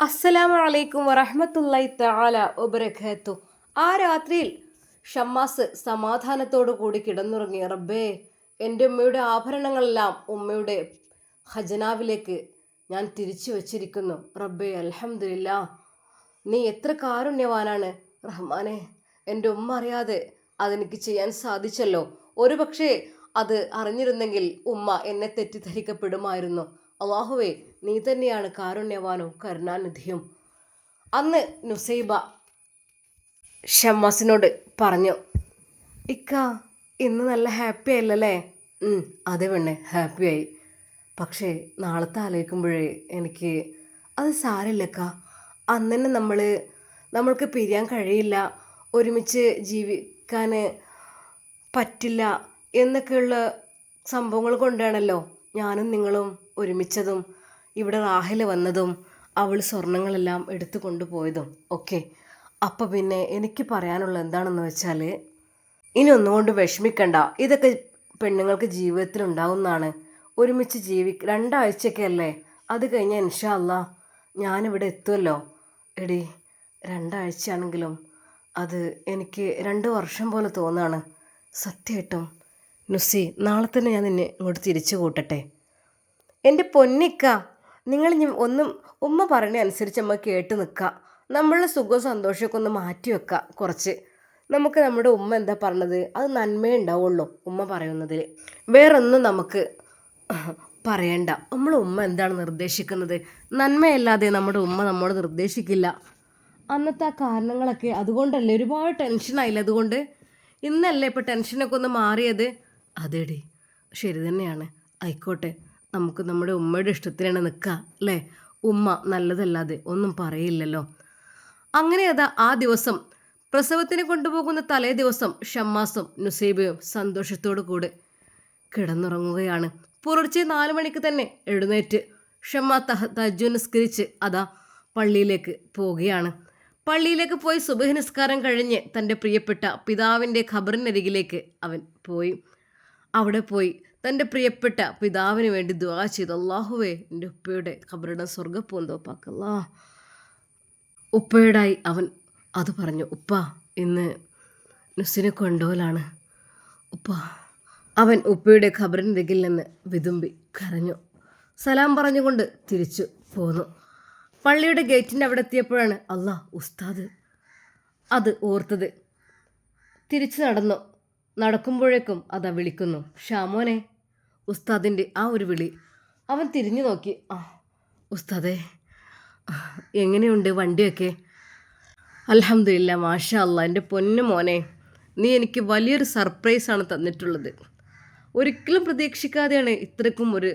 അസ്സലാമു അലൈക്കും വറഹ്മത്തുള്ളാഹി തആല വബറകാത്തു. ആ രാത്രിയിൽ ഷമ്മാസ് സമാധാനത്തോടു കൂടി കിടന്നുറങ്ങി. റബ്ബേ, എൻ്റെ ഉമ്മയുടെ ആഭരണങ്ങളെല്ലാം ഉമ്മയുടെ ഖജനാവിലേക്ക് ഞാൻ തിരിച്ചു വച്ചിരിക്കുന്നു. റബ്ബേ, അൽഹംദുലില്ലാ, നീ എത്ര കാരുണ്യവാനാണ് റഹ്മാനെ. എൻ്റെ ഉമ്മ അറിയാതെ അതെനിക്ക് ചെയ്യാൻ സാധിച്ചല്ലോ. ഒരു പക്ഷേ അത് അറിഞ്ഞിരുന്നെങ്കിൽ ഉമ്മ എന്നെ തെറ്റിദ്ധരിക്കപ്പെടുമായിരുന്നു. അള്ളാഹുവേ, നീ തന്നെയാണ് കാരുണ്യവാനും കരുണാനിധിയും. അന്ന് നുസൈബ ഷമ്മാസിനോട് പറഞ്ഞു, ഇക്ക ഇന്ന് നല്ല ഹാപ്പി ആയില്ലല്ലേ? അതെ പെണ്ണെ, ഹാപ്പിയായി. പക്ഷേ നാളത്തെ ആലോചിക്കുമ്പോഴേ എനിക്ക് അത് സാരമില്ലക്ക. അന്ന് തന്നെ നമ്മൾക്ക് പിരിയാൻ കഴിയില്ല, ഒരുമിച്ച് ജീവിക്കാൻ പറ്റില്ല എന്നൊക്കെയുള്ള സംഭവങ്ങൾ കൊണ്ടാണല്ലോ ഞാനും നിങ്ങളും ഒരുമിച്ചതും ഇവിടെ റാഹിൽ വന്നതും അവൾ സ്വർണങ്ങളെല്ലാം എടുത്തു കൊണ്ടുപോയതും ഒക്കെ. അപ്പം പിന്നെ എനിക്ക് പറയാനുള്ള എന്താണെന്ന് വെച്ചാൽ, ഇനി ഒന്നുകൊണ്ട് വിഷമിക്കണ്ട. ഇതൊക്കെ പെണ്ണുങ്ങൾക്ക് ജീവിതത്തിൽ ഉണ്ടാവുന്നതാണ്. ഒരുമിച്ച് രണ്ടാഴ്ചയൊക്കെ അല്ലേ, അത് കഴിഞ്ഞാൽ ഇൻഷാ അല്ലാ ഞാനിവിടെ എത്തുമല്ലോ. എടി, രണ്ടാഴ്ചയാണെങ്കിലും അത് എനിക്ക് 2 വർഷം പോലെ തോന്നുകയാണ്. സത്യമായിട്ടും നുസി, നാളെ തന്നെ ഞാൻ നിന്നെ ഇങ്ങോട്ട് തിരിച്ചു കൂട്ടട്ടെ. എൻ്റെ പൊന്നിക്ക, നിങ്ങൾ ഒന്നും ഉമ്മ പറയുന്ന അനുസരിച്ച് നമ്മൾ കേട്ട് നിൽക്കുക. നമ്മളുടെ സുഖവും സന്തോഷമൊക്കെ ഒന്ന് മാറ്റി വെക്കുക കുറച്ച്. നമുക്ക് നമ്മുടെ ഉമ്മ എന്താ പറഞ്ഞത് അത് നന്മയേ ഉണ്ടാവുള്ളൂ ഉമ്മ പറയുന്നതിൽ. വേറൊന്നും നമുക്ക് പറയണ്ട. നമ്മളെ ഉമ്മ എന്താണ് നിർദ്ദേശിക്കുന്നത്, നന്മയല്ലാതെ നമ്മുടെ ഉമ്മ നമ്മോട് നിർദ്ദേശിക്കില്ല. അന്നത്തെ ആ കാരണങ്ങളൊക്കെ അതുകൊണ്ടല്ലേ, ഒരുപാട് ടെൻഷനായില്ല അതുകൊണ്ട്. ഇന്നല്ലേ ഇപ്പോൾ ടെൻഷനൊക്കെ ഒന്ന് മാറിയത്? അതേടി, ശരി തന്നെയാണ്. ആയിക്കോട്ടെ, നമുക്ക് നമ്മുടെ ഉമ്മയുടെ ഇഷ്ടത്തിനാണ് നിൽക്കുക അല്ലേ? ഉമ്മ നല്ലതല്ലാതെ ഒന്നും പറയില്ലല്ലോ. അങ്ങനെ ആ ദിവസം പ്രസവത്തിന് കൊണ്ടുപോകുന്ന തലേ ദിവസം ഷമ്മാസും നുസൈബയും സന്തോഷത്തോടു കൂടെ കിടന്നുറങ്ങുകയാണ്. പുലർച്ചെ 4 മണിക്ക് തന്നെ എഴുന്നേറ്റ് ഷമ്മ തഹജ്ജുദ് നിസ്കരിച്ച് പള്ളിയിലേക്ക് പോവുകയാണ്. പള്ളിയിലേക്ക് പോയി സുബ്ഹ് നിസ്കാരം കഴിഞ്ഞ് തൻ്റെ പ്രിയപ്പെട്ട പിതാവിൻ്റെ ഖബറിനരികിലേക്ക് അവൻ പോയി. അവിടെ പോയി തൻ്റെ പ്രിയപ്പെട്ട പിതാവിന് വേണ്ടി ദുആ ചെയ്തു. അല്ലാഹുവേ, എൻ്റെ ഉപ്പയുടെ ഖബറിടം സ്വർഗ്ഗപ്പൂന്തോപ്പാക്കല്ലാ. ഉപ്പയോടായി അവൻ അത് പറഞ്ഞു. ഉപ്പ, ഇന്ന് നുസിനെ കൊണ്ടുപോലാണ് ഉപ്പ. അവൻ ഉപ്പയുടെ ഖബറിനരികിൽ നിന്ന് വിതുമ്പി കരഞ്ഞു. സലാം പറഞ്ഞുകൊണ്ട് തിരിച്ചു പോന്നു. പള്ളിയുടെ ഗേറ്റിൻ്റെ അവിടെ എത്തിയപ്പോഴാണ് ഉസ്താദ് അത് ഓർത്തത്. തിരിച്ചു നടക്കുമ്പോഴേക്കും അതാ വിളിക്കുന്നു. ഷാമോനെ. ഉസ്താദിൻ്റെ ആ ഒരു വിളി. അവൻ തിരിഞ്ഞു നോക്കി. ഉസ്താദേ, എങ്ങനെയുണ്ട് വണ്ടിയൊക്കെ? അൽഹംദുലില്ലാ, മാഷാ അല്ലാ. എൻ്റെ പൊന്നു മോനെ, നീ എനിക്ക് വലിയൊരു സർപ്രൈസാണ് തന്നിട്ടുള്ളത്. ഒരിക്കലും പ്രതീക്ഷിക്കാതെയാണ് ഇത്രയ്ക്കും ഒരു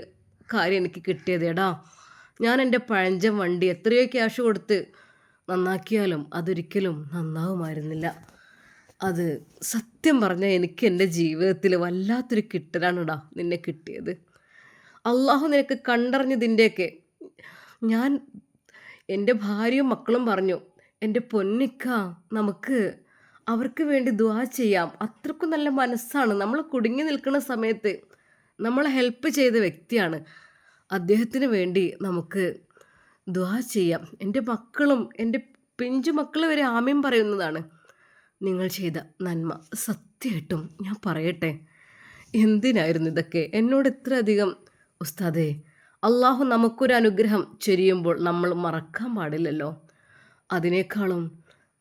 കാര്യം എനിക്ക് കിട്ടിയത്. എടാ, ഞാൻ എൻ്റെ പഴഞ്ചൻ വണ്ടി എത്രയോ ക്യാഷ് കൊടുത്ത് നന്നാക്കിയാലും അതൊരിക്കലും നന്നാവുമായിരുന്നില്ല. അത് സത്യം പറഞ്ഞാൽ എനിക്ക് എൻ്റെ ജീവിതത്തിൽ വല്ലാത്തൊരു കിട്ടലാണിടാ നിന്നെ കിട്ടിയത്. അള്ളാഹു നിനക്ക് കണ്ടറിഞ്ഞതിൻ്റെയൊക്കെ ഞാൻ എൻ്റെ ഭാര്യയും മക്കളും പറഞ്ഞു, എൻ്റെ പൊന്നിക്ക, നമുക്ക് അവർക്ക് വേണ്ടി ദുആ ചെയ്യാം. അത്രക്കും നല്ല മനസ്സാണ്. നമ്മൾ കുടുങ്ങി നിൽക്കുന്ന സമയത്ത് നമ്മളെ ഹെൽപ്പ് ചെയ്ത വ്യക്തിയാണ്. അദ്ദേഹത്തിന് വേണ്ടി നമുക്ക് ദുആ ചെയ്യാം. എൻ്റെ മക്കളും എൻ്റെ പിഞ്ചു മക്കൾ വരെ ആമീൻ പറയുന്നതാണ് നിങ്ങൾ ചെയ്ത നന്മ. സത്യമായിട്ടും ഞാൻ പറയട്ടെ, എന്തിനായിരുന്നു ഇതൊക്കെ? എന്നോട് ഇത്ര അധികം ഉസ്താദേ, അള്ളാഹു നമുക്കൊരു അനുഗ്രഹം ചൊരിയുമ്പോൾ നമ്മൾ മറക്കാൻ പാടില്ലല്ലോ. അതിനേക്കാളും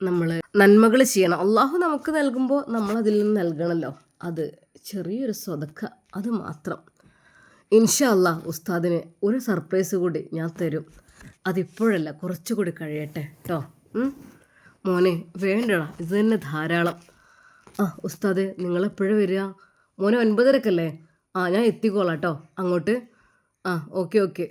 നമ്മൾ നന്മകൾ ചെയ്യണം. അള്ളാഹു നമുക്ക് നൽകുമ്പോൾ നമ്മൾ അതിൽ നിന്ന് നൽകണമല്ലോ. അത് ചെറിയൊരു സ്വതക്ക, അത് മാത്രം. ഇൻഷാ അല്ലാഹ് ഉസ്താദിന് ഒരു സർപ്രൈസ് കൂടി ഞാൻ തരും. അതിപ്പോഴല്ല, കുറച്ചുകൂടി കഴിയട്ടെ കേട്ടോ. മോനെ, വേണ്ടടാ, ഇത് തന്നെ ധാരാളം. ഉസ്താദ്, നിങ്ങളെപ്പോഴും വരിക? മോനെ 9:30-ക്കല്ലേ? ഞാൻ എത്തിക്കോളാം കേട്ടോ അങ്ങോട്ട്. ഓക്കെ.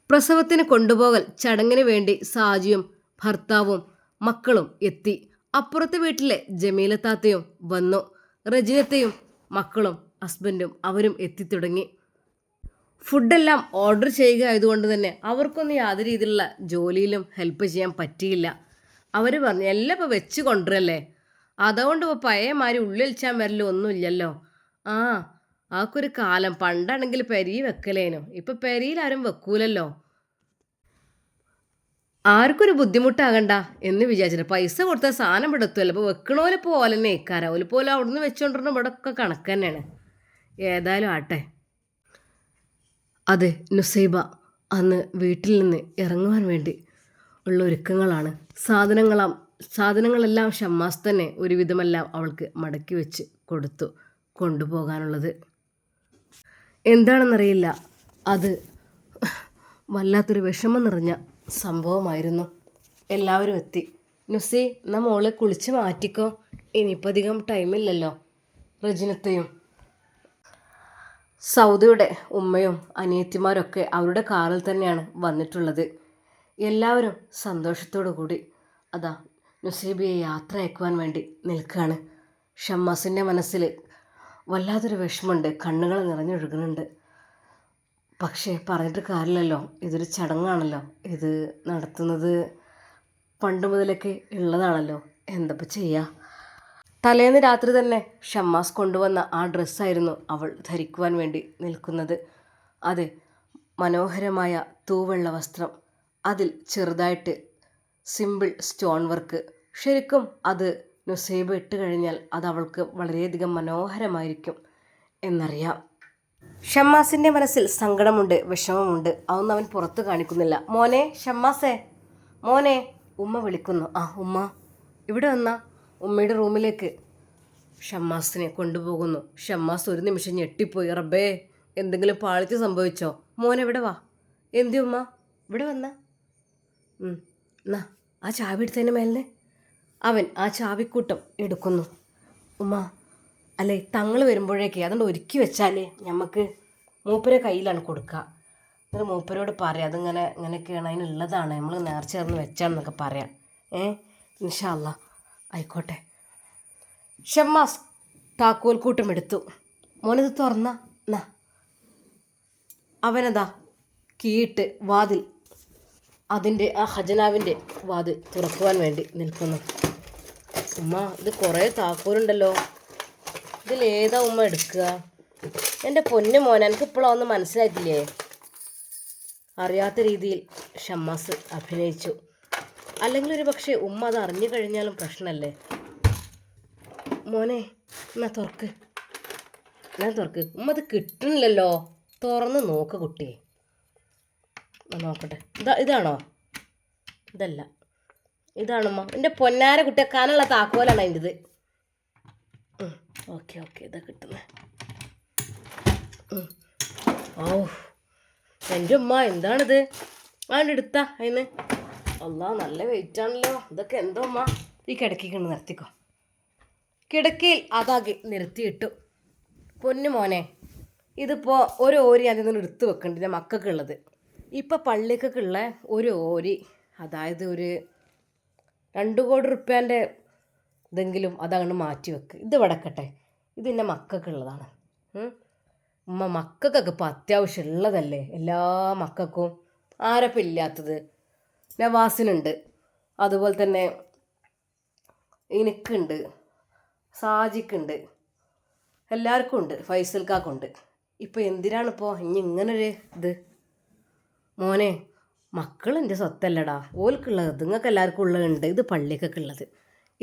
പ്രസവത്തിന് കൊണ്ടുപോകൽ ചടങ്ങിന് വേണ്ടി സാജിയും ഭർത്താവും മക്കളും എത്തി. അപ്പുറത്തെ വീട്ടിലെ ജമീല താത്തയും വന്നു. റജിനത്തയും മക്കളും ഹസ്ബൻഡും അവരും എത്തിത്തുടങ്ങി. ഫുഡെല്ലാം ഓർഡർ ചെയ്യുക ആയതുകൊണ്ട് തന്നെ അവർക്കൊന്നും യാതൊരു രീതിയിലുള്ള ജോലിയിലും ഹെൽപ്പ് ചെയ്യാൻ പറ്റിയില്ല. അവർ പറഞ്ഞു, എല്ലാം ഇപ്പോൾ വെച്ച് കൊണ്ടുവരല്ലേ, അതുകൊണ്ട് ഇപ്പോൾ പഴയമാതിരി ഉള്ളിൽച്ചാൻ വരല്ലോ ഒന്നുമില്ലല്ലോ. ആക്കൊരു കാലം. പണ്ടാണെങ്കിൽ പെരി വെക്കലേനു, ഇപ്പം പെരിയിൽ ആരും വെക്കൂലല്ലോ. ആർക്കൊരു ബുദ്ധിമുട്ടാകണ്ട എന്ന് വിചാരിച്ചിട്ട് പൈസ കൊടുത്ത സാധനം ഇവിടെ എത്തുമല്ലോ. അപ്പോൾ വെക്കണോലെ പോലെ തന്നെ ഇക്കാരം ഒരു പോലെ അവിടുന്ന് വെച്ചുകൊണ്ടിരുന്ന ഇവിടെ ഒക്കെ കണക്ക് തന്നെയാണ്. ഏതായാലും ആട്ടെ. അതെ, നുസൈബ അന്ന് വീട്ടിൽ നിന്ന് ഇറങ്ങുവാൻ വേണ്ടി ഉള്ള ഒരുക്കങ്ങളാണ്. സാധനങ്ങളെല്ലാം ഷമ്മാസ് തന്നെ ഒരുവിധമെല്ലാം അവൾക്ക് മടക്കി വെച്ച് കൊടുത്തു കൊണ്ടുപോകാനുള്ളത്. എന്താണെന്നറിയില്ല, അത് വല്ലാത്തൊരു വിഷമം നിറഞ്ഞ സംഭവമായിരുന്നു. എല്ലാവരും എത്തി. നുസി, എന്നാ മോളെ കുളിച്ച് മാറ്റിക്കോ, ഇനിയിപ്പോൾ അധികം ടൈമില്ലല്ലോ. റജിനത്തെയും സൗദയുടെ ഉമ്മയും അനിയത്തിമാരൊക്കെ അവരുടെ കാറിൽ തന്നെയാണ് വന്നിട്ടുള്ളത്. എല്ലാവരും സന്തോഷത്തോടു കൂടി അതാ നുസൈബയെ യാത്ര അയക്കുവാൻ വേണ്ടി നിൽക്കുകയാണ്. ഷമ്മാസിൻ്റെ മനസ്സിൽ വല്ലാത്തൊരു വിഷമമുണ്ട്, കണ്ണുകൾ നിറഞ്ഞൊഴുകുന്നുണ്ട്. പക്ഷേ പറഞ്ഞിട്ട് കാര്യമില്ലല്ലോ, ഇതൊരു ചടങ്ങാണല്ലോ, ഇത് നടത്തുന്നത് പണ്ട് മുതലൊക്കെ ഉള്ളതാണല്ലോ, എന്തപ്പോൾ ചെയ്യുക. തലേന്ന് രാത്രി തന്നെ ഷമ്മാസ് കൊണ്ടുവന്ന ആ ഡ്രസ്സായിരുന്നു അവൾ ധരിക്കുവാൻ വേണ്ടി നിൽക്കുന്നത്. അത് മനോഹരമായ തൂവെള്ള വസ്ത്രം, അതിൽ ചെറുതായിട്ട് സിമ്പിൾ സ്റ്റോൺ വർക്ക്. ശരിക്കും അത് നുസൈബ ഇട്ട് കഴിഞ്ഞാൽ അത് അവൾക്ക് വളരെയധികം മനോഹരമായിരിക്കും എന്നറിയാം. ഷമ്മാസിൻ്റെ മനസ്സിൽ സങ്കടമുണ്ട്, വിഷമമുണ്ട്. അതൊന്നും അവൻ പുറത്ത് കാണിക്കുന്നില്ല. മോനെ, ഷമ്മാസേ, മോനെ, ഉമ്മ വിളിക്കുന്നു. ആ ഉമ്മ ഇവിടെ വന്ന ഉമ്മയുടെ റൂമിലേക്ക് ഷമ്മാസിനെ കൊണ്ടുപോകുന്നു. ഷമ്മാസ് ഒരു നിമിഷം ഞെട്ടിപ്പോയി. റബ്ബേ, എന്തെങ്കിലും പാളിച്ച് സംഭവിച്ചോ? മോനെ ഇവിടെ വാ. എന്തി ഉമ്മ ഇവിടെ വന്ന? എന്നാ ആ ചാവി എടുത്തതിന് മേലിനെ അവൻ ആ ചാവിക്കൂട്ടം എടുക്കുന്നു. ഉമ്മ, അല്ലേ തങ്ങൾ വരുമ്പോഴേക്കേ അതുകൊണ്ട് ഒരുക്കി വെച്ചാലേ നമുക്ക് മൂപ്പരെ കയ്യിലാണ് കൊടുക്കുക. എന്നിട്ട് മൂപ്പരോട് പറയാം, അതിങ്ങനെ ഇങ്ങനെയൊക്കെയാണ്, അതിനുള്ളതാണ്, നമ്മൾ നേർച്ചേർന്ന് വെച്ചാണെന്നൊക്കെ പറയാം. ഇൻഷാ അല്ലാ, ആയിക്കോട്ടെ. ഷമ്മാസ് താക്കോൽക്കൂട്ടം എടുത്തു. മോനത് തുറന്ന എന്നാ. അവനതാ കീയിട്ട് വാതിൽ, അതിൻ്റെ ആ ഖജനാവിൻ്റെ വാതിൽ തുറക്കുവാൻ വേണ്ടി നിൽക്കുന്നു. ഉമ്മ, ഇത് കുറേ താക്കോലുണ്ടല്ലോ, ഇതിലേതാ ഉമ്മ എടുക്കുക? എൻ്റെ പൊന്നു മോനെ, എനിക്കിപ്പോഴോ ഒന്നും മനസ്സിലായിട്ടില്ലേ? അറിയാത്ത രീതിയിൽ ഷമ്മാസ് അഭിനയിച്ചു. അല്ലെങ്കിൽ ഒരു പക്ഷേ ഉമ്മ അത് അറിഞ്ഞു കഴിഞ്ഞാലും പ്രശ്നമല്ലേ. മോനെ, എന്നാ തുറക്ക്, ഞാൻ തുറക്ക്. ഉമ്മ അത് കിട്ടണില്ലല്ലോ, തുറന്ന് നോക്ക് കുട്ടിയെ. നോക്കട്ടെ, ഇതാണോ? ഇതല്ല, ഇതാണുമ്മ. എൻ്റെ പൊന്നാര കുട്ടിയെ കാനുള്ള താക്കോലാണ് അതിൻ്റെ. ഓക്കെ, ഇതാ കിട്ടുന്നത്. ഓ എൻ്റെ ഉമ്മ, എന്താണിത്? അതിൻ്റെ എടുത്താ അതിന്. അല്ലാ, നല്ല വെയിറ്റ് ആണല്ലോ. ഇതൊക്കെ എന്തോ ഉമ്മ? ഈ കിടക്കിക്കൊണ്ട് നിർത്തിക്കോ. കിടക്കയിൽ അതാകെ നിർത്തിയിട്ടു. പൊന്നു മോനെ, ഇതിപ്പോൾ ഒരു ഓരി അതിൽ നിന്ന് എടുത്ത് വെക്കേണ്ടത് മക്കൾക്കുള്ളത്. ഇപ്പോൾ പള്ളിക്കൊക്കെയുള്ള ഒരു ഓരി, അതായത് ഒരു 2 കോടി റുപ്യേൻ്റെ ഇതെങ്കിലും അതങ്ങോട്ട് മാറ്റി വെക്ക്. ഇത് വടക്കട്ടെ, ഇതിൻ്റെ മക്കൾക്കുള്ളതാണ്. ഉമ്മ, മക്കൾക്കൊക്കെ ഇപ്പോൾ അത്യാവശ്യം ഉള്ളതല്ലേ, എല്ലാ മക്കൾക്കും. ആരപ്പം ഇല്ലാത്തത്? നവാസിനുണ്ട്, അതുപോലെ തന്നെ എനിക്കുണ്ട്, സാജിക്കുണ്ട്, എല്ലാവർക്കും ഉണ്ട്, ഫൈസൽക്കാക്കുണ്ട്. ഇപ്പോൾ എന്തിനാണിപ്പോൾ ഇങ്ങനൊരു ഇത്? മോനെ, മക്കളെൻ്റെ സ്വത്തല്ലടാ, ഓൽക്കുള്ളത് നിങ്ങൾക്ക് എല്ലാവർക്കും ഉള്ളതുണ്ട്. ഇത് പള്ളിക്കൊക്കെ ഉള്ളത്.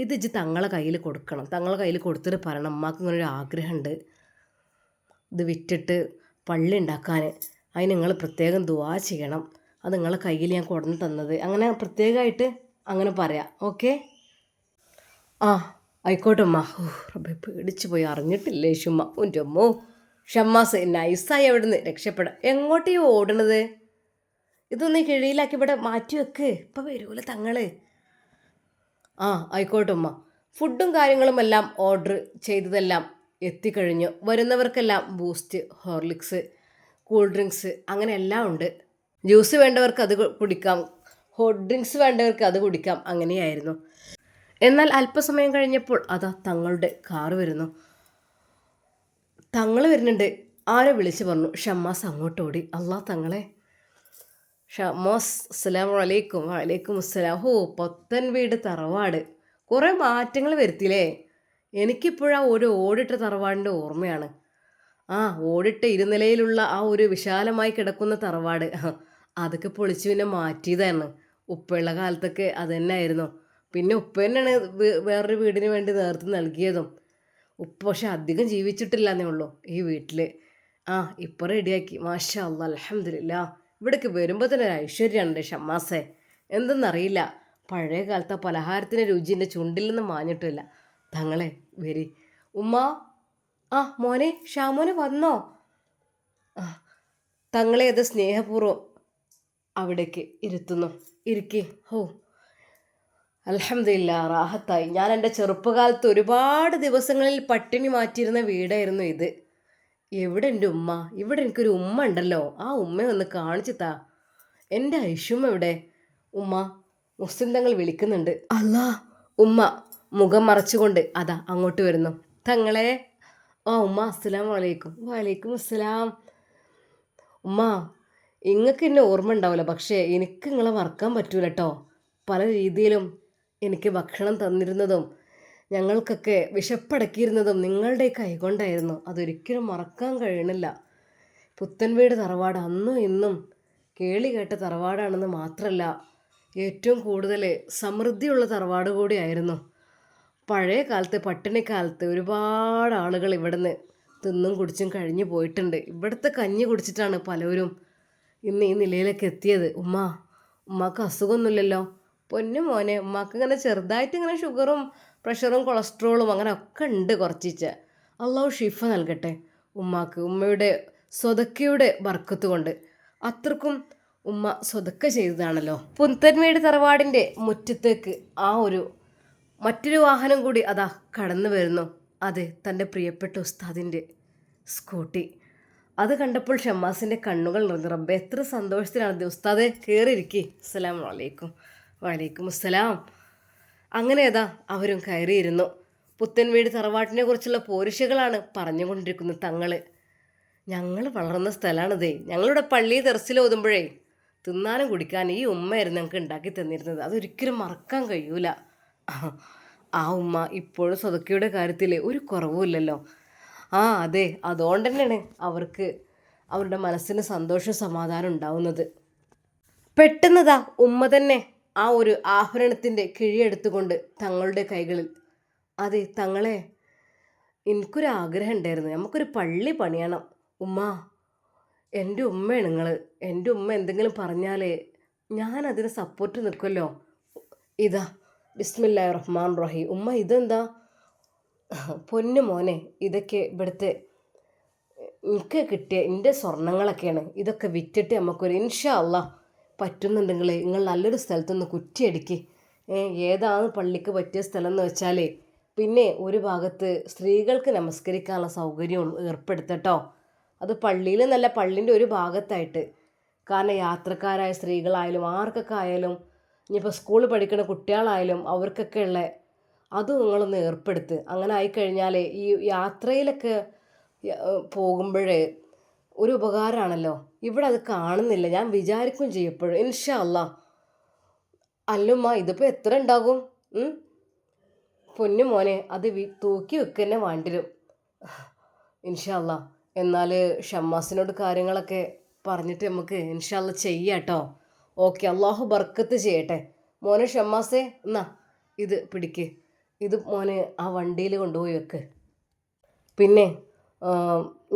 ഇത് ഇജ്ജ് തങ്ങളെ കയ്യിൽ കൊടുക്കണം. തങ്ങളെ കയ്യിൽ കൊടുത്തിട്ട് പറയണം, അമ്മക്ക് ഇങ്ങനൊരു ആഗ്രഹമുണ്ട്, ഇത് വിറ്റിട്ട് പള്ളി ഉണ്ടാക്കാൻ. അതിന് നിങ്ങൾ പ്രത്യേകം ദുആ ചെയ്യണം. അത് നിങ്ങളെ കയ്യിൽ ഞാൻ കൊടുന്ന് തന്നത്, അങ്ങനെ പ്രത്യേകമായിട്ട് അങ്ങനെ പറയാം. ഓക്കെ? ആ ആയിക്കോട്ടെ ഉമ്മ. റബ്ബേ, പേടിച്ചു പോയി, അറിഞ്ഞിട്ടില്ലേ ഷുമ്മ. എൻ്റെ അമ്മോ, ഷമ്മാസ് നൈസായി അവിടെ നിന്ന് രക്ഷപ്പെടാം. എങ്ങോട്ടേ ഓടണത്? ഇതൊന്ന് കിഴിയിലാക്കി ഇവിടെ മാറ്റി വെക്ക്, ഇപ്പം വരൂല തങ്ങള്. ആ ആയിക്കോട്ടെ ഉമ്മ. ഫുഡും കാര്യങ്ങളും എല്ലാം ഓർഡർ ചെയ്തതെല്ലാം എത്തിക്കഴിഞ്ഞു. വരുന്നവർക്കെല്ലാം ബൂസ്റ്റ്, ഹോർലിക്സ്, കൂൾ ഡ്രിങ്ക്സ് അങ്ങനെ എല്ലാം ഉണ്ട്. ജ്യൂസ് വേണ്ടവർക്ക് അത് കുടിക്കാം, ഹോട്ട് ഡ്രിങ്ക്സ് വേണ്ടവർക്ക് അത് കുടിക്കാം. അങ്ങനെയായിരുന്നു. എന്നാൽ അല്പസമയം കഴിഞ്ഞപ്പോൾ അതാ തങ്ങളുടെ കാറ് വരുന്നു. തങ്ങൾ വരുന്നുണ്ട്. ആരെ വിളിച്ച് പറഞ്ഞു. ഷമ്മാസ് അങ്ങോട്ട് ഓടി. അല്ലാ തങ്ങളെ. ഷമ്മാസ്, അസ്സലാമു അലൈക്കും. വലൈക്കും അസ്സലാം. പൊത്തൻ വീട്, തറവാട്, കുറേ മാറ്റങ്ങൾ വരുത്തിയില്ലേ? എനിക്കിപ്പോഴാ ഒരു ഓടിട്ട തറവാടിൻ്റെ ഓർമ്മയാണ്. ആ ഓടിട്ട ഇരുനിലയിലുള്ള ആ ഒരു വിശാലമായി കിടക്കുന്ന തറവാട്, അതൊക്കെ പൊളിച്ച് പിന്നെ മാറ്റിയതാണ്. ഉപ്പയുള്ള കാലത്തൊക്കെ അത് തന്നെയായിരുന്നു. പിന്നെ ഉപ്പ തന്നെയാണ് വേറൊരു വീടിന് വേണ്ടി നേതൃത്വം നൽകിയതും. ഉപ്പ പക്ഷെ അധികം ജീവിച്ചിട്ടില്ലെന്നേ ഉള്ളൂ ഈ വീട്ടിൽ. ആ ഇപ്പം റെഡിയാക്കി, മാഷാ അല്ലാ, അൽഹംദുലില്ലാ. ഇവിടേക്ക് വരുമ്പോൾ തന്നെ ഒരു ഐശ്വര്യമാണ് എൻ്റെ ഷമ്മാസേ. എന്തെന്നറിയില്ല, പഴയ കാലത്തെ പലഹാരത്തിൻ്റെ രുചി എൻ്റെ ചുണ്ടിൽ നിന്ന് മാഞ്ഞിട്ടില്ല. തങ്ങളെ വരി. ഉമ്മ, ആ മോനെ, ഷാമോനെ വന്നോ? ആ തങ്ങളെ അത് സ്നേഹപൂർവ്വം അവിടേക്ക് ഇരുത്തുന്നു. ഇരിക്കേ. ഹോ, അൽഹംദുലില്ലാ, റാഹത്തായി. ഞാൻ എൻ്റെ ചെറുപ്പകാലത്ത് ഒരുപാട് ദിവസങ്ങളിൽ പട്ടിണി മാറ്റിയിരുന്ന വീടായിരുന്നു ഇത്. എവിടെ എൻ്റെ ഉമ്മ? ഇവിടെ എനിക്കൊരു ഉമ്മ ഉണ്ടല്ലോ, ആ ഉമ്മയെ ഒന്ന് കാണിച്ചു താ. എൻ്റെ ഐഷുമ്മ എവിടെ? ഉമ്മ, മുസ്ലിം തങ്ങൾ വിളിക്കുന്നുണ്ട്. അല്ലാ, ഉമ്മ മുഖം മറച്ചുകൊണ്ട് അതാ അങ്ങോട്ട് വരുന്നു. തങ്ങളെ. ആ ഉമ്മ, അസ്സലാമു അലൈക്കും. വലൈക്കും അസ്സലാം. ഉമ്മ, നിങ്ങൾക്ക് എന്നെ ഓർമ്മ ഉണ്ടാവില്ല, പക്ഷേ എനിക്ക് നിങ്ങളെ മറക്കാൻ പറ്റൂല കേട്ടോ. പല രീതിയിലും എനിക്ക് ഭക്ഷണം തന്നിരുന്നതും ഞങ്ങൾക്കൊക്കെ വിശപ്പടക്കിയിരുന്നതും നിങ്ങളുടെ കൈകൊണ്ടായിരുന്നു. അതൊരിക്കലും മറക്കാൻ കഴിയണില്ല. പുത്തൻ വീട് തറവാട് അന്നും ഇന്നും കേളി കേട്ട തറവാടാണെന്ന് മാത്രമല്ല, ഏറ്റവും കൂടുതൽ സമൃദ്ധിയുള്ള തറവാട് കൂടിയായിരുന്നു. പഴയ കാലത്ത് പട്ടിണിക്കാലത്ത് ഒരുപാട് ആളുകൾ ഇവിടുന്ന് തിന്നും കുടിച്ചും കഴിഞ്ഞു പോയിട്ടുണ്ട്. ഇവിടുത്തെ കഞ്ഞി കുടിച്ചിട്ടാണ് പലരും ഇന്ന് ഈ നിലയിലേക്ക് എത്തിയത്. ഉമ്മാക്ക് അസുഖമൊന്നുമില്ലല്ലോ? പൊന്നു മോനെ, ഉമ്മാക്ക് ഇങ്ങനെ ചെറുതായിട്ട് ഇങ്ങനെ ഷുഗറും പ്രഷറും കൊളസ്ട്രോളും അങ്ങനെ ഒക്കെ ഉണ്ട് കുറച്ചിച്ച്. അള്ളാഹു ഷിഫ നൽകട്ടെ ഉമ്മാക്ക്, ഉമ്മയുടെ സ്വതക്കയുടെ ബർക്കത്ത് കൊണ്ട്. അത്രക്കും ഉമ്മ സ്വതക്ക ചെയ്തതാണല്ലോ. പുത്തൻവീട് തറവാടിൻ്റെ മുറ്റത്തേക്ക് മറ്റൊരു വാഹനം കൂടി അതാ കടന്നു വരുന്നു. അതെ, തൻ്റെ പ്രിയപ്പെട്ട ഉസ്താദിൻ്റെ സ്കൂട്ടി. അത് കണ്ടപ്പോൾ ഷമ്മാസിൻ്റെ കണ്ണുകൾ നിറഞ്ഞു. റബ്ബേ, എത്ര സന്തോഷത്തിലാണ്. ഉസ്താദെ, കയറിയിരിക്കി. അസ്സലാമു അലൈക്കും. വലൈക്കും അസ്സലാം. അങ്ങനെ അതാ അവരും കയറിയിരുന്നു. പുത്തൻ വീട് തറവാട്ടിനെ കുറിച്ചുള്ള പോരിശകളാണ് പറഞ്ഞുകൊണ്ടിരിക്കുന്നത് തങ്ങൾ. ഞങ്ങൾ വളർന്ന സ്ഥലമാണിതേ. ഞങ്ങളുടെ പള്ളി ദർസിൽ ഓതുമ്പോഴേ തിന്നാനും കുടിക്കാനും ഈ ഉമ്മയായിരുന്നു ഞങ്ങൾക്ക് ഉണ്ടാക്കി തന്നിരുന്നത്. അതൊരിക്കലും മറക്കാൻ കഴിയൂല. ആ ഉമ്മ ഇപ്പോഴും സ്വതക്കയുടെ കാര്യത്തിൽ ഒരു കുറവുമില്ലല്ലോ. ആ അതെ, അതുകൊണ്ട് തന്നെയാണ് അവർക്ക് അവരുടെ മനസ്സിന് സന്തോഷവും സമാധാനം ഉണ്ടാവുന്നത്. പെട്ടെന്നതാ ഉമ്മ തന്നെ ആ ഒരു ആഭരണത്തിൻ്റെ കിഴിയെടുത്തുകൊണ്ട് തങ്ങളുടെ കൈകളിൽ, അതെ തങ്ങളെ, എനിക്കൊരാഗ്രഹം ഉണ്ടായിരുന്നു, നമുക്കൊരു പള്ളി പണിയണം. ഉമ്മ, എൻ്റെ ഉമ്മയാണ് നിങ്ങൾ. എൻ്റെ ഉമ്മ എന്തെങ്കിലും പറഞ്ഞാലേ ഞാനതിന് സപ്പോർട്ട് നിൽക്കുമല്ലോ. ഇതാ, ബിസ്മില്ലാഹിർ റഹ്മാൻ റഹീം. ഉമ്മ, ഇതെന്താ? പൊന്നു മോനെ, ഇതൊക്കെ ഇവിടുത്തെ എനിക്ക് കിട്ടിയ എൻ്റെ സ്വർണ്ണങ്ങളൊക്കെയാണ്. ഇതൊക്കെ വിറ്റിട്ട് നമുക്കൊരു ഇൻഷാ അല്ലാഹ് പറ്റുന്നുണ്ടെങ്കിൽ നിങ്ങൾ നല്ലൊരു സ്ഥലത്തൊന്ന് കുറ്റിയടിക്ക്. ഏതാണ് പള്ളിക്ക് പറ്റിയ സ്ഥലം എന്ന് വെച്ചാലേ പിന്നെ ഒരു ഭാഗത്ത് സ്ത്രീകൾക്ക് നമസ്കരിക്കാനുള്ള സൗകര്യം ഏർപ്പെടുത്തട്ടോ. അത് പള്ളിയിൽ നല്ല പള്ളിൻ്റെ ഒരു ഭാഗത്തായിട്ട്. കാരണം യാത്രക്കാരായ സ്ത്രീകളായാലും ആർക്കൊക്കെ ആയാലും, ഇനിയിപ്പോൾ സ്കൂളിൽ പഠിക്കുന്ന കുട്ടികളായാലും അവർക്കൊക്കെ ഉള്ള അത് നിങ്ങളൊന്ന് ഏർപ്പെടുത്ത്. അങ്ങനെ ആയിക്കഴിഞ്ഞാൽ ഈ യാത്രയിലൊക്കെ പോകുമ്പോഴേ ഒരു ഉപകാരമാണല്ലോ. ഇവിടെ അത് കാണുന്നില്ല, ഞാൻ വിചാരിക്കും ചെയ്യപ്പോഴും. ഇൻഷാ അല്ലാ. അല്ലുമ്മ, ഇതിപ്പോൾ എത്ര ഉണ്ടാകും? പൊന്നു മോനെ, അത് തൂക്കി വെക്കന്നെ വേണ്ടിരും. ഇൻഷാ അല്ലാ. എന്നാൽ ഷമ്മാസിനോട് കാര്യങ്ങളൊക്കെ പറഞ്ഞിട്ട് നമുക്ക് ഇൻഷാ അല്ലാ ചെയ്യാം കേട്ടോ. ഓക്കെ, അള്ളാഹു ബർക്കത്ത് ചെയ്യട്ടെ. മോനെ ഷമ്മാസേ, എന്നാ ഇത് പിടിക്ക്. ഇത് മോനെ ആ വണ്ടിയിൽ കൊണ്ടുപോയി വെക്ക്. പിന്നെ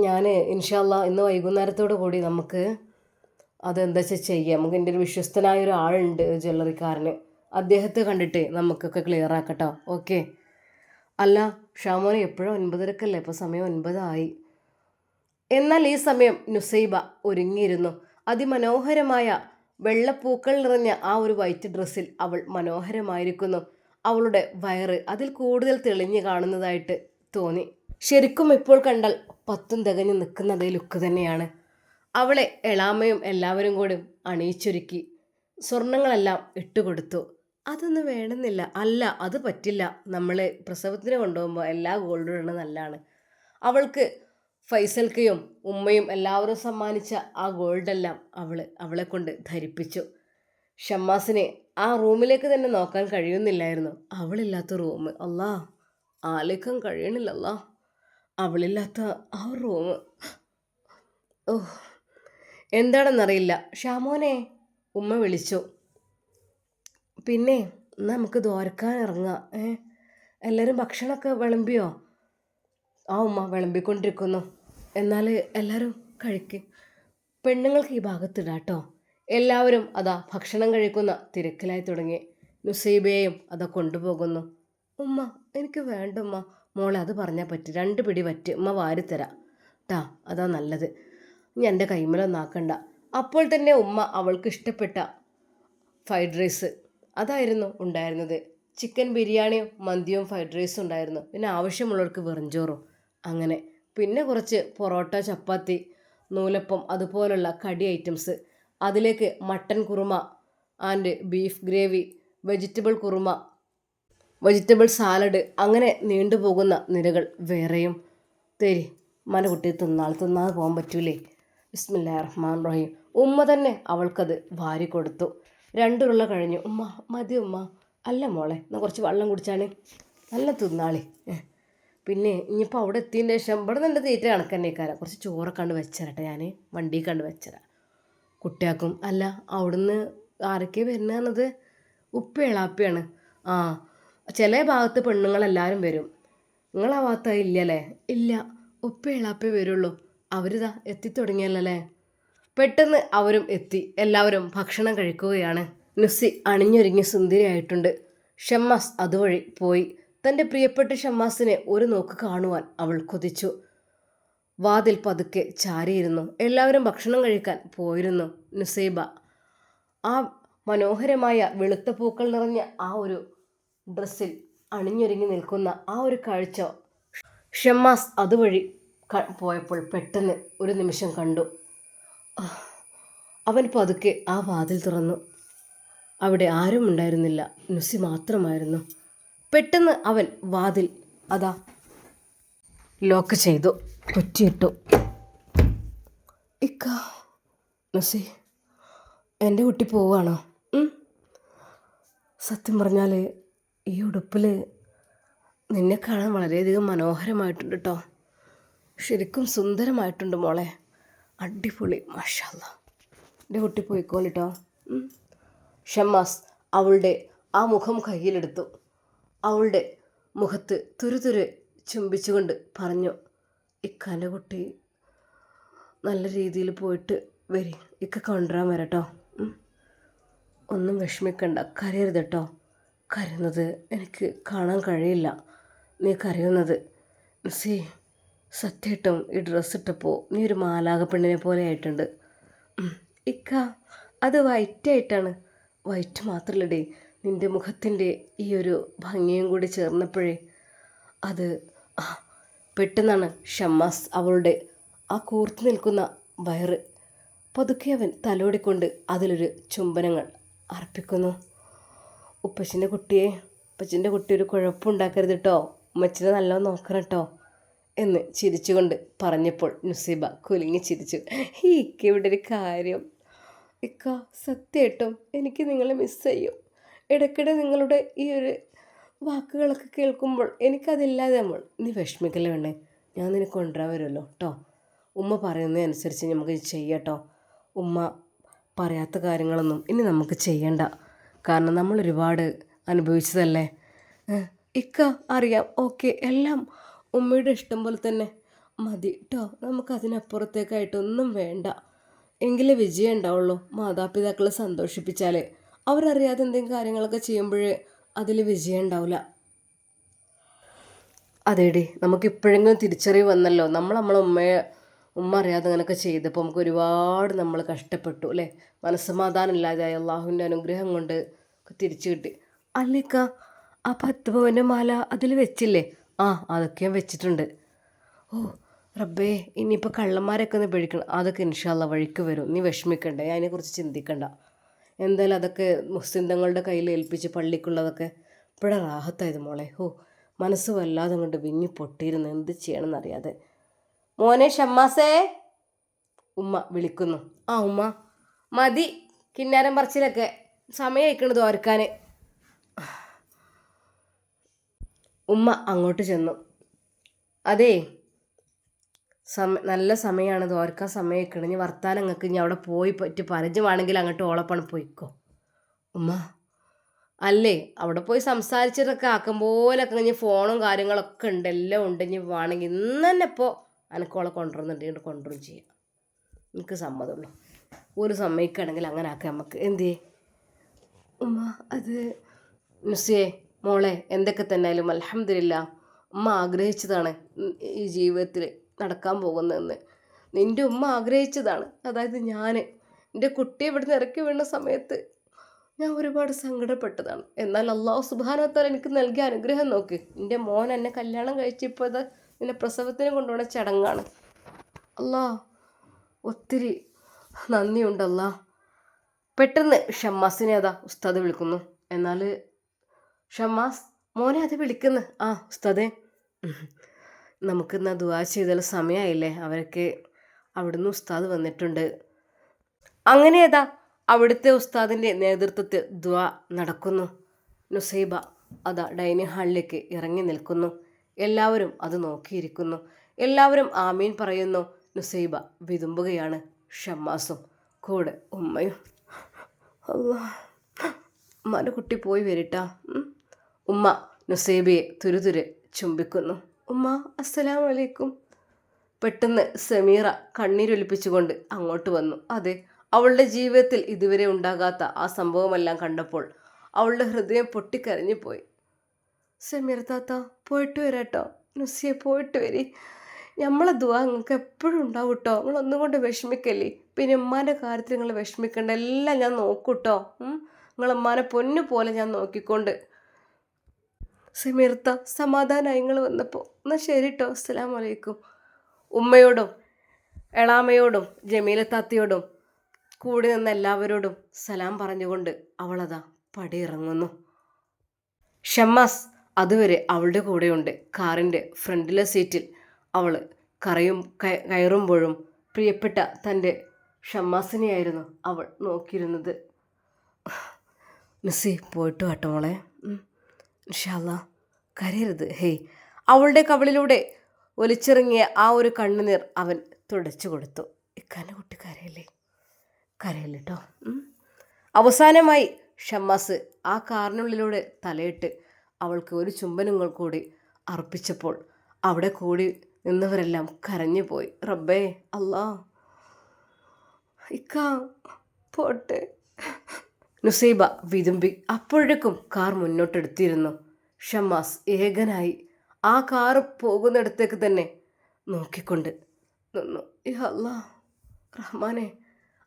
ഞാൻ ഇൻഷാ അല്ലാ ഇന്ന് വൈകുന്നേരത്തോടു കൂടി നമുക്ക് അതെന്താ വെച്ചാൽ ചെയ്യാം. നമുക്ക് എൻ്റെ ഒരു വിശ്വസ്തനായ ഒരാളുണ്ട് ജ്വല്ലറിക്കാരന്, അദ്ദേഹത്തെ കണ്ടിട്ട് നമുക്കൊക്കെ ക്ലിയർ ആക്കട്ടോ. ഓക്കെ. അല്ല ഷാമോനെ, എപ്പോഴും 9:30 ഇപ്പോൾ സമയം 9 ആയി. എന്നാൽ ഈ സമയം നുസൈബ ഒരുങ്ങിയിരുന്നു. അതിമനോഹരമായ വെള്ളപ്പൂക്കൾ നിറഞ്ഞ ആ ഒരു വൈറ്റ് ഡ്രസ്സിൽ അവൾ മനോഹരമായിരിക്കുന്നു. അവളുടെ വയറ് അതിൽ കൂടുതൽ തെളിഞ്ഞു കാണുന്നതായിട്ട് തോന്നി. ശരിക്കും ഇപ്പോൾ കണ്ടാൽ 10 തികഞ്ഞ് നിൽക്കുന്ന അതേ ലുക്ക് തന്നെയാണ്. അവളെ എളാമയും എല്ലാവരും കൂടി അണിയിച്ചൊരുക്കി സ്വർണങ്ങളെല്ലാം ഇട്ടുകൊടുത്തു. അതൊന്നും വേണമെന്നില്ല. അല്ല, അത് പറ്റില്ല. നമ്മളെ പ്രസവത്തിന് കൊണ്ടുപോകുമ്പോൾ എല്ലാ ഗോൾഡും ഇടണം നല്ലതാണ്. അവൾക്ക് ഫൈസൽക്കയും ഉമ്മയും എല്ലാവരും സമ്മാനിച്ച ആ ഗോൾഡെല്ലാം അവളെ കൊണ്ട് ധരിപ്പിച്ചു. ഷമ്മാസിനെ ആ റൂമിലേക്ക് തന്നെ നോക്കാൻ കഴിയുന്നില്ലായിരുന്നു. അവളില്ലാത്ത റൂം അല്ലാ ആലോചിക്കാൻ കഴിയണില്ലല്ലാ. അവളില്ലാത്ത ആ റൂം, ഓഹ്, എന്താണെന്നറിയില്ല. ഷാമോനെ, ഉമ്മ വിളിച്ചു. പിന്നെ എന്നാ നമുക്ക് ദോരക്കാൻ ഇറങ്ങാം. എല്ലാവരും ഭക്ഷണമൊക്കെ വിളമ്പിയോ? ആ ഉമ്മ വിളമ്പിക്കൊണ്ടിരിക്കുന്നു. എന്നാൽ എല്ലാവരും കഴിക്കും. പെണ്ണുങ്ങൾക്ക് ഈ ഭാഗത്തിടാട്ടോ. എല്ലാവരും അതാ ഭക്ഷണം കഴിക്കുന്ന തിരക്കിലായി തുടങ്ങി. നുസൈബയെയും അതാ കൊണ്ടുപോകുന്നു. ഉമ്മ എനിക്ക് വേണ്ട ഉമ്മ. മോളെ അത് പറഞ്ഞാൽ പറ്റി, 2 പിടി വറ്റ് ഉമ്മ വാരിത്തരാം ട്ടാ, അതാ നല്ലത്. ഇനി എൻ്റെ കൈമലൊന്നാക്കണ്ട. അപ്പോൾ തന്നെ ഉമ്മ അവൾക്ക് ഇഷ്ടപ്പെട്ട ഫ്രൈഡ് റൈസ് അതായിരുന്നു ഉണ്ടായിരുന്നത്. ചിക്കൻ ബിരിയാണിയും മന്തിയും ഫ്രൈഡ് റൈസും ഉണ്ടായിരുന്നു. പിന്നെ ആവശ്യമുള്ളവർക്ക് വെറുംചോറും. അങ്ങനെ പിന്നെ കുറച്ച് പൊറോട്ട, ചപ്പാത്തി, നൂലപ്പം അതുപോലുള്ള കടി ഐറ്റംസ്. അതിലേക്ക് mutton kurma and beef gravy, vegetable kurma, vegetable salad, അങ്ങനെ നീണ്ടുപോകുന്ന നിരകൾ വേറെയും. തേരി മനകുട്ടി തിന്നാതെ പോകാൻ പറ്റൂലേ. ബിസ്മില്ലാഹിർ റഹ്മാനിർ റഹീം. ഉമ്മ തന്നെ അവൾക്കത് വാരി കൊടുത്തു. 2 ഉരുള കഴിഞ്ഞു. ഉമ്മ മതി ഉമ്മ. അല്ല മോളെ, എന്നാൽ കുറച്ച് വെള്ളം കുടിച്ചാണ്. നല്ല തിന്നാളി. പിന്നെ ഇനിയിപ്പോൾ അവിടെ എത്തിയതിന് ശേഷം ഇവിടെ നിന്ന് തീറ്റ കണക്കന്നേക്കാരം. കുറച്ച് ചോറൊക്കെ കണ്ട് വെച്ചരട്ടെ, ഞാൻ വണ്ടിയിൽ കണ്ട് വെച്ചരാം കുട്ടിയാക്കും. അല്ല അവിടുന്ന് ആരൊക്കെ വരുന്നത്? ഉപ്പ ആ, ചില ഭാഗത്ത് പെണ്ണുങ്ങളെല്ലാവരും വരും. നിങ്ങളാ ഭാഗത്ത് ഇല്ലല്ലേ? ഇല്ല, ഉപ്പ വരുള്ളൂ. അവരിതാ എത്തിത്തുടങ്ങിയല്ലേ. പെട്ടെന്ന് അവരും എത്തി. എല്ലാവരും ഭക്ഷണം കഴിക്കുകയാണ്. നുസി അണിഞ്ഞൊരുങ്ങി സുന്ദരിയായിട്ടുണ്ട്. ഷമ്മാസ് അതുവഴി പോയി. തൻ്റെ പ്രിയപ്പെട്ട ഷമ്മാസിനെ ഒരു നോക്ക് കാണുവാൻ അവൾ കൊതിച്ചു. വാതിൽ പതുക്കെ ചാരിയിരുന്നു. എല്ലാവരും ഭക്ഷണം കഴിക്കാൻ പോയിരുന്നു. നുസൈബ ആ മനോഹരമായ വെളുത്ത പൂക്കൾ നിറഞ്ഞ ആ ഒരു ഡ്രസ്സിൽ അണിഞ്ഞൊരുങ്ങി നിൽക്കുന്ന ആ ഒരു കാഴ്ച ഷമ്മാസ് അതുവഴി പോയപ്പോൾ പെട്ടെന്ന് ഒരു നിമിഷം കണ്ടു. അവൻ പതുക്കെ ആ വാതിൽ തുറന്നു. അവിടെ ആരും ഉണ്ടായിരുന്നില്ല, നുസി മാത്രമായിരുന്നു. പെട്ടെന്ന് അവൻ വാതിൽ അതാ ലോക്ക് ചെയ്തു, കുറ്റിയിട്ടു. ഇക്ക, നുസി എൻ്റെ കുട്ടി പോവുകയാണോ? സത്യം പറഞ്ഞാൽ ഈ ഉടുപ്പിൽ നിന്നെ കാണാൻ വളരെയധികം മനോഹരമായിട്ടുണ്ട് കേട്ടോ. ശരിക്കും സുന്ദരമായിട്ടുണ്ട് മോളെ, അടിപൊളി, മാഷാ അല്ലാ. എൻ്റെ കുട്ടി പോയിക്കോളിട്ടോ. ഷമ്മാസ് അവളുടെ ആ മുഖം കയ്യിലെടുത്തു. അവളുടെ മുഖത്ത് തുരുതുരെ ചുംബിച്ചുകൊണ്ട് പറഞ്ഞു, ഇക്കാൻ്റെ കുട്ടി നല്ല രീതിയിൽ പോയിട്ട് വരി, ഇക്ക കൊണ്ടുവരാൻ വരട്ടോ. ഒന്നും വിഷമിക്കണ്ട, കരയരുത് കേട്ടോ. കരയുന്നത് എനിക്ക് കാണാൻ കഴിയില്ല, നീ കരയുന്നത്. സി സത്യമായിട്ടും ഈ ഡ്രസ്സ് ഇട്ടപ്പോൾ നീ ഒരു മാലാക പെണ്ണിനെ പോലെ ആയിട്ടുണ്ട്. ഇക്ക അത് വൈറ്റായിട്ടാണ്. വൈറ്റ് മാത്രമല്ലടേ, നിൻ്റെ മുഖത്തിൻ്റെ ഈ ഒരു ഭംഗിയും കൂടി ചേർന്നപ്പോഴേ അത് പെട്ടെന്നാണ് ഷമ്മാസ് അവളുടെ ആ കൂർത്ത് നിൽക്കുന്ന വയറ് പതുക്കെ അവൻ തലോടിക്കൊണ്ട് അതിലൊരു ചുംബനങ്ങൾ അർപ്പിക്കുന്നു. ഉപ്പച്ചിൻ്റെ കുട്ടി ഒരു കുഴപ്പമുണ്ടാക്കരുത് കേട്ടോ, ഉമ്മച്ചിനെ നല്ലോണം നോക്കണം കേട്ടോ എന്ന് ചിരിച്ചുകൊണ്ട് പറഞ്ഞപ്പോൾ നുസൈബ കുലുങ്ങി ചിരിച്ചു. ഇക്ക ഇവിടെ ഒരു കാര്യം, ഇക്ക സത്യമായിട്ടും എനിക്ക് നിങ്ങളെ മിസ് ചെയ്യും. ഇടയ്ക്കിടെ നിങ്ങളുടെ ഈ ഒരു വാക്കുകളൊക്കെ കേൾക്കുമ്പോൾ എനിക്കതില്ലാതെ നമ്മൾ. നീ വിഷമിക്കല്ലേ വേണ്ടേ, ഞാൻ നിനക്ക് കൊണ്ടുവരാൻ വരുമല്ലോ കേട്ടോ. ഉമ്മ പറയുന്നതനുസരിച്ച് നമുക്ക് ചെയ്യാട്ടോ. ഉമ്മ പറയാത്ത കാര്യങ്ങളൊന്നും ഇനി നമുക്ക് ചെയ്യണ്ട, കാരണം നമ്മൾ ഒരുപാട് അനുഭവിച്ചതല്ലേ. ഇക്ക അറിയാം, ഓക്കെ, എല്ലാം ഉമ്മയുടെ ഇഷ്ടം പോലെ തന്നെ മതി കേട്ടോ. നമുക്കതിനപ്പുറത്തേക്കായിട്ടൊന്നും വേണ്ട. എങ്കിലേ വിജയം ഉണ്ടാവുള്ളൂ. മാതാപിതാക്കളെ സന്തോഷിപ്പിച്ചാൽ അവരറിയാതെ എന്തെങ്കിലും കാര്യങ്ങളൊക്കെ ചെയ്യുമ്പോഴേ അതിൽ വിജയം ഉണ്ടാവില്ല. അതേടി, നമുക്കിപ്പോഴെങ്കിലും തിരിച്ചറിവ് വന്നല്ലോ. നമ്മളെ ഉമ്മ അറിയാതെ അങ്ങനെയൊക്കെ ചെയ്തപ്പോൾ നമുക്ക് ഒരുപാട് നമ്മൾ കഷ്ടപ്പെട്ടു അല്ലേ. മനസ്സമാധാനം ഇല്ലാതായി. അള്ളാഹുവിൻ്റെ അനുഗ്രഹം കൊണ്ട് തിരിച്ചു കിട്ടി. അല്ലിക്ക, ആ 10 പവൻ്റെ മാല അതിൽ വെച്ചില്ലേ? അതൊക്കെ ഞാൻ വെച്ചിട്ടുണ്ട്. റബ്ബേ, ഇനിയിപ്പോൾ കള്ളന്മാരൊക്കെ ഒന്ന് പേടിക്കണം. അതൊക്കെ ഇൻഷാ അല്ലാ വഴിക്ക് വരും, നീ വിഷമിക്കണ്ട, അതിനെക്കുറിച്ച് ചിന്തിക്കണ്ട. എന്തായാലും അതൊക്കെ മുസ്ലിം തങ്ങളുടെ കയ്യിൽ ഏൽപ്പിച്ച് പള്ളിക്കുള്ളതൊക്കെ ഇപ്പോഴാണ് റാഹത്തായത് മോളെ. മനസ്സ് വല്ലാതെ കൊണ്ട് വിങ്ങി പൊട്ടിയിരുന്നു, എന്ത് ചെയ്യണമെന്നറിയാതെ. മോനെ ഷമ്മാസേ, ഉമ്മ വിളിക്കുന്നു. ഉമ്മ മതി കിന്നാരം പറച്ചിലൊക്കെ, സമയം അയക്കണത് ഓർക്കാൻ. ഉമ്മ അങ്ങോട്ട് ചെന്നു. അതേ, നല്ല സമയമാണ്, ഓർക്കാൻ സമയം അയക്കണം. ഇനി വർത്താനം നിങ്ങൾക്ക് ഇനി അവിടെ പോയി പറ്റി പരിചയമാണെങ്കിൽ അങ്ങോട്ട് ഓളപ്പാണ് പോയിക്കോ. ഉമ്മ അല്ലേ അവിടെ പോയി സംസാരിച്ചിട്ടൊക്കെ ആക്കും പോലൊക്കെ ഇനി ഫോണും കാര്യങ്ങളൊക്കെ ഉണ്ട്, എല്ലാം ഉണ്ട്. ഇനി വേണമെങ്കിൽ ഇന്ന് തന്നെ ഇപ്പോൾ അനക്കോളെ കൊണ്ടുവരുന്നുണ്ടെങ്കിൽ കൊണ്ടുവരും ചെയ്യാം. എനിക്ക് സമ്മതമുള്ളൂ. ഒരു സമ്മതിക്കുകയാണെങ്കിൽ അങ്ങനെ ആക്കാം നമുക്ക്. എന്തേ ഉമ്മ? അത് നുസിയെ മോളെ, എന്തൊക്കെ തന്നെയായാലും അൽഹംദുലില്ലാ ഉമ്മ ആഗ്രഹിച്ചതാണ് ഈ ജീവിതത്തിൽ നടക്കാൻ പോകുന്നതെന്ന്. നിൻ്റെ ഉമ്മ ആഗ്രഹിച്ചതാണ്. അതായത് എൻ്റെ കുട്ടിയെ ഇവിടുന്ന് ഇറക്കി വീണ സമയത്ത് ഞാൻ ഒരുപാട് സങ്കടപ്പെട്ടതാണ്. എന്നാൽ അള്ളാഹു സുബ്ഹാനഹു വ തആല എനിക്ക് നൽകിയ അനുഗ്രഹം നോക്ക്. എൻ്റെ മോൻ എന്നെ കല്യാണം കഴിച്ചപ്പോൾ ഇത് നിന്നെ പ്രസവത്തിന് കൊണ്ടുപോകുന്ന ചടങ്ങാണ്. അല്ലാ, ഒത്തിരി നന്ദിയുണ്ടല്ലാ. പെട്ടെന്ന് ഷമ്മാസിനെ അതാ ഉസ്താദ് വിളിക്കുന്നു. എന്നാൽ ഷമ്മാസ് മോനെ അത് വിളിക്കുന്നു. ആ ഉസ്താദേ, നമുക്കിന്ന് ദുആ ചെയ്താൽ സമയമായില്ലേ, അവരൊക്കെ അവിടുന്ന് ഉസ്താദ് വന്നിട്ടുണ്ട്. അങ്ങനെ അതാ അവിടുത്തെ ഉസ്താദിൻ്റെ നേതൃത്വത്തിൽ ദുആ നടക്കുന്നു. നുസൈബ അതാ ഡൈനിങ് ഹാളിലേക്ക് ഇറങ്ങി നിൽക്കുന്നു. എല്ലാവരും അത് നോക്കിയിരിക്കുന്നു. എല്ലാവരും ആമീൻ പറയുന്നു. നുസൈബ വിതുമ്പുകയാണ്. ഷമ്മാസും കൂടെ ഉമ്മയും. അല്ലാ, ഉമ്മാൻ്റെ കുട്ടി പോയി വരിട്ടാ. ഉമ്മ നുസൈബയെ തുരുതുരെ ചുംബിക്കുന്നു. ഉമ്മ അസ്സലാമു അലൈക്കും. പെട്ടെന്ന് സമീറ കണ്ണീരൊലിപ്പിച്ചുകൊണ്ട് അങ്ങോട്ട് വന്നു. അതെ, അവളുടെ ജീവിതത്തിൽ ഇതുവരെ ഉണ്ടാകാത്ത ആ സംഭവമെല്ലാം കണ്ടപ്പോൾ അവളുടെ ഹൃദയം പൊട്ടിക്കരഞ്ഞു പോയി. സമീർ താത്ത പോയിട്ട് വരാട്ടോ. നുസിയെ പോയിട്ട് വരി. നമ്മളെ ദുആ നിങ്ങൾക്ക് എപ്പോഴും ഉണ്ടാവും കേട്ടോ. നിങ്ങളൊന്നും കൊണ്ട് വിഷമിക്കല്ലേ. പിന്നെ ഉമ്മാൻ്റെ കാര്യത്തിൽ നിങ്ങൾ വിഷമിക്കേണ്ട, എല്ലാം ഞാൻ നോക്കൂട്ടോ. നിങ്ങളമ്മാനെ പൊന്നു പോലെ ഞാൻ നോക്കിക്കൊണ്ട്. സമീർത്ത സമാധാനമായി നിങ്ങൾ വന്നപ്പോൾ. എന്നാൽ ശരി കേട്ടോ, അസ്സലാമു അലൈക്കും. ഉമ്മയോടും എളാമയോടും ജമീലത്താത്തയോടും കൂടി നിന്ന എല്ലാവരോടും സലാം പറഞ്ഞുകൊണ്ട് അവളതാ പടിയിറങ്ങുന്നു. ഷമ്മാസ് അതുവരെ അവളുടെ കൂടെയുണ്ട്. കാറിൻ്റെ ഫ്രണ്ടിലെ സീറ്റിൽ അവൾ കയറുമ്പോഴും പ്രിയപ്പെട്ട തൻ്റെ ഷമ്മാസിനെയായിരുന്നു അവൾ നോക്കിയിരുന്നത്. മിസ്സി പോയിട്ട് കേട്ടോ മോളെ, ഇൻഷാ അല്ലാ, കരയരുത്. ഹേയ്, അവളുടെ കവിളിലൂടെ ഒലിച്ചിറങ്ങിയ ആ ഒരു കണ്ണുനീർ അവൻ തുടച്ചു കൊടുത്തു. ഇക്കാൻ്റെ കുട്ടി കരയല്ലേ കേട്ടോ. അവസാനമായി ഷമ്മാസ് ആ കാറിനുള്ളിലൂടെ തലയിട്ട് അവൾക്ക് ഒരു ചുംബനങ്ങൾ കൂടി അർപ്പിച്ചപ്പോൾ അവിടെ കൂടി നിന്നവരെല്ലാം കരഞ്ഞു പോയി. റബ്ബേ, അല്ലാ, ഇക്ക പോട്ടെ. നുസൈബ വിതുമ്പി. അപ്പോഴേക്കും കാർ മുന്നോട്ടെടുത്തിരുന്നു. ഷമ്മാസ് ഏകനായി ആ കാർ പോകുന്നിടത്തേക്ക് തന്നെ നോക്കിക്കൊണ്ട് നിന്നു. യാ അല്ലാ റഹ്മാനെ.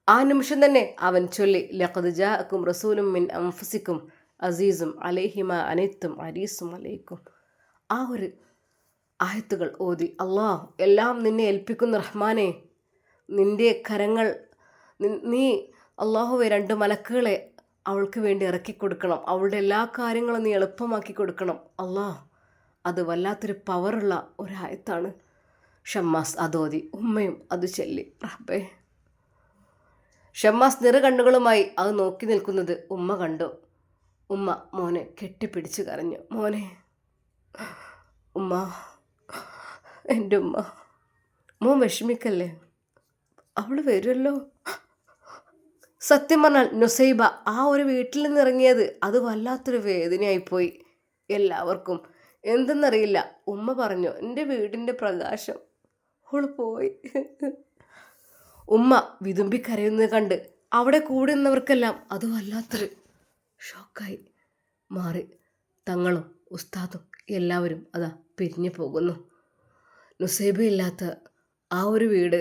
ആ നിമിഷം തന്നെ അവൻ ചൊല്ലി, ലഖദ് ജാഅക്കും റസൂലും മിൻ അൻഫുസിക്കും അസീസും അലൈഹി മാ അനിത്തും ഹരീസും അലൈക്കും. ആ ഒരു ആയത്തുകൾ ഓതി, അല്ലാ, എല്ലാം നിന്നെ ഏൽപ്പിക്കുന്ന റഹ്മാനെ, നിൻ്റെ കരങ്ങൾ നീ അള്ളാഹുവെ 2 മലക്കുകളെ അവൾക്ക് വേണ്ടി ഇറക്കി കൊടുക്കണം. അവളുടെ എല്ലാ കാര്യങ്ങളും നീ എളുപ്പമാക്കി കൊടുക്കണം അല്ലാ. അത് വല്ലാത്തൊരു പവറുള്ള ഒരായത്താണ്. ഷമ്മാസ് അതോതി. ഉമ്മയും അത് ചൊല്ലി. റബ്ബേ. ഷമ്മാസ് നിറകണ്ണുകളുമായി അത് നോക്കി നിൽക്കുന്നത് ഉമ്മ കണ്ടു. ഉമ്മ മോനെ കെട്ടിപ്പിടിച്ച് കരഞ്ഞു. മോനെ, ഉമ്മ, എൻ്റെ ഉമ്മ, മോൻ വിഷമിക്കല്ലേ, അവൾ വരുമല്ലോ. സത്യം പറഞ്ഞാൽ നുസൈബ ആ ഒരു വീട്ടിൽ നിന്നിറങ്ങിയത് അത് വല്ലാത്തൊരു വേദനയായിപ്പോയി എല്ലാവർക്കും. എന്തെന്നറിയില്ല. ഉമ്മ പറഞ്ഞു, എൻ്റെ വീടിൻ്റെ പ്രകാശം അവൾ പോയി. ഉമ്മ വിതുമ്പിക്കരയുന്നത് കണ്ട് അവിടെ കൂടി നിന്നവർക്കെല്ലാം അത് വല്ലാത്തൊരു ഷോക്കായി മാറി. തങ്ങളും ഉസ്താദും എല്ലാവരും അതാ പിരിഞ്ഞു പോകുന്നു. നുസൈബയില്ലാത്ത ആ ഒരു വീട്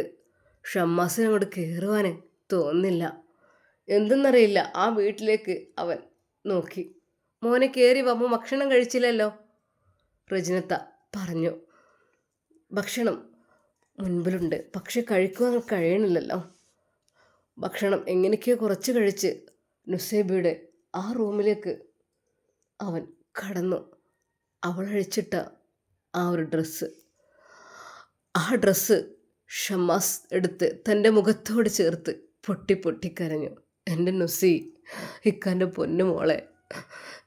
ഷമ്മാസിനോട് കയറുവാൻ തോന്നുന്നില്ല. എന്തെന്നറിയില്ല. ആ വീട്ടിലേക്ക് അവൻ നോക്കി. മോനെ കയറി വമ്മ ഭക്ഷണം കഴിച്ചില്ലല്ലോ, റജിനത്ത പറഞ്ഞു. ഭക്ഷണം മുൻപിലുണ്ട്, പക്ഷെ കഴിക്കുവാൻ കഴിയണില്ലല്ലോ. ഭക്ഷണം എങ്ങനെയൊക്കെയോ കുറച്ച് കഴിച്ച് നുസൈബയുടെ ആ റൂമിലേക്ക് അവൻ കടന്നു. അവൾ അഴിച്ചിട്ട ആ ഒരു ഡ്രസ്സ് ഷമ്മാസ് എടുത്ത് തൻ്റെ മുഖത്തോട് ചേർത്ത് പൊട്ടി പൊട്ടിക്കരഞ്ഞു. എൻ്റെ നുസി, ഇക്കാൻ്റെ പൊന്നു മോളെ,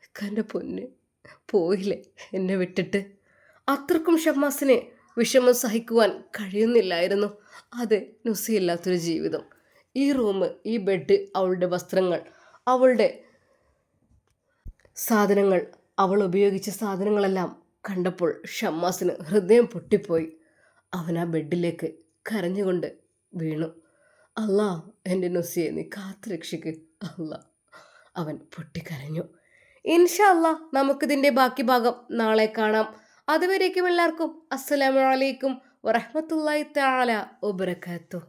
ഇക്കാൻ്റെ പൊന്ന് പോയില്ലേ എന്നെ വിട്ടിട്ട്. അത്രക്കും ഷമ്മാസിനെ വിഷമം സഹിക്കുവാൻ കഴിയുന്നില്ലായിരുന്നു. അതെ, നുസിയില്ലാത്തൊരു ജീവിതം. ഈ റൂം, ഈ ബെഡ്, അവളുടെ വസ്ത്രങ്ങൾ, അവളുടെ സാധനങ്ങൾ, അവൾ ഉപയോഗിച്ച സാധനങ്ങളെല്ലാം കണ്ടപ്പോൾ ഷമ്മാസിന് ഹൃദയം പൊട്ടിപ്പോയി. അവൻ ആ ബെഡിലേക്ക് കരഞ്ഞുകൊണ്ട് വീണു. അല്ലാ, എൻ്റെ നുസിയെ നീ കാത്തു രക്ഷിക്ക് അല്ലാ. അവൻ പൊട്ടിക്കരഞ്ഞു. ഇൻഷാ അല്ലാ, നമുക്കിതിൻ്റെ ബാക്കി ഭാഗം നാളെ കാണാം. അതുവരേക്കും എല്ലാവർക്കും അസ്സലാമു അലൈക്കും വറഹ്മത്തുള്ളാഹി തആല വബറകാതുഹു.